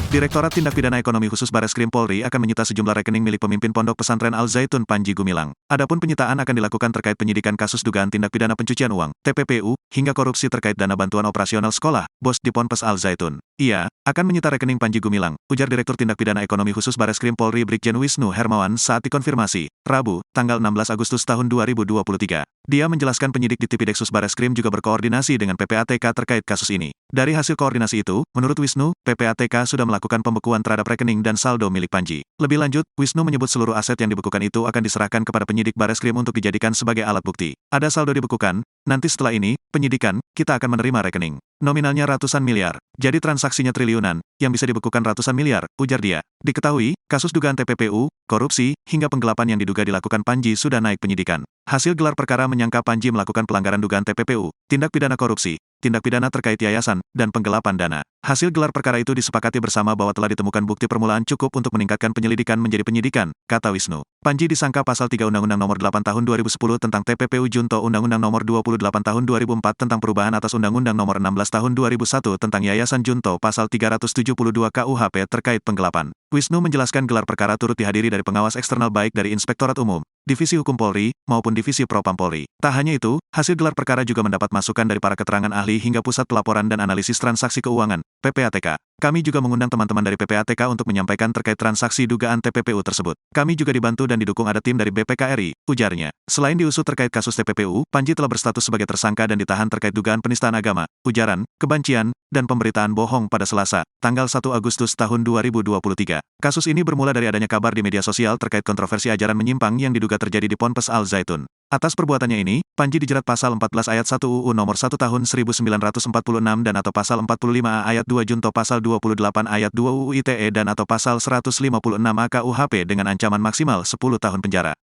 Direktorat Tindak Pidana Ekonomi Khusus Bareskrim Polri akan menyita sejumlah rekening milik pemimpin Pondok Pesantren Al Zaitun Panji Gumilang. Adapun penyitaan akan dilakukan terkait penyidikan kasus dugaan tindak pidana pencucian uang, TPPU, hingga korupsi terkait dana bantuan operasional sekolah, BOS di Ponpes Al Zaitun. Ia akan menyita rekening Panji Gumilang, ujar Direktur Tindak Pidana Ekonomi Khusus Bareskrim Polri Brigjen Wisnu Hermawan saat dikonfirmasi, Rabu, tanggal 16 Agustus tahun 2023. Dia menjelaskan penyidik di Tipideksus Bareskrim juga berkoordinasi dengan PPATK terkait kasus ini. Dari hasil koordinasi itu, menurut Wisnu, PPATK sudah melakukan pembekuan terhadap rekening dan saldo milik Panji. Lebih lanjut, Wisnu menyebut seluruh aset yang dibekukan itu akan diserahkan kepada penyidik Bareskrim untuk dijadikan sebagai alat bukti. Ada saldo dibekukan, nanti setelah ini, penyidikan, kita akan menerima rekening. Nominalnya ratusan miliar, jadi transaksinya triliunan, yang bisa dibekukan ratusan miliar, ujar dia. Diketahui, kasus dugaan TPPU, korupsi, hingga penggelapan yang diduga dilakukan Panji sudah naik penyidikan. Hasil gelar perkara menyangka Panji melakukan pelanggaran dugaan TPPU, tindak pidana korupsi, tindak pidana terkait yayasan, dan penggelapan dana. Hasil gelar perkara itu disepakati bersama bahwa telah ditemukan bukti permulaan cukup untuk meningkatkan penyelidikan menjadi penyidikan, kata Wisnu. Panji disangka pasal 3 Undang-Undang Nomor 8 Tahun 2010 tentang TPPU junto Undang-Undang Nomor 28 Tahun 2004 tentang perubahan atas Undang-Undang Nomor 16 Tahun 2001 tentang Yayasan junto pasal 372 KUHP terkait penggelapan. Wisnu menjelaskan gelar perkara turut dihadiri dari pengawas eksternal baik dari Inspektorat Umum, Divisi Hukum Polri, maupun Divisi Propam Polri. Tak hanya itu, hasil gelar perkara juga mendapat masukan dari para keterangan ahli hingga Pusat Pelaporan dan Analisis Transaksi Keuangan, PPATK. Kami juga mengundang teman-teman dari PPATK untuk menyampaikan terkait transaksi dugaan TPPU tersebut. Kami juga dibantu dan didukung ada tim dari BPKRI, ujarnya. Selain diusut terkait kasus TPPU, Panji telah berstatus sebagai tersangka dan ditahan terkait dugaan penistaan agama, ujaran, kebencian, dan pemberitaan bohong pada Selasa, tanggal 1 Agustus tahun 2023. Kasus ini bermula dari adanya kabar di media sosial terkait kontroversi ajaran menyimpang yang diduga terjadi di Ponpes Al Zaitun. Atas perbuatannya ini, Panji dijerat pasal 14 ayat 1 UU nomor 1 tahun 1946 dan atau pasal 45A ayat 2 junto pasal 28 ayat 2 UU ITE dan atau pasal 156 A KUHP dengan ancaman maksimal 10 tahun penjara.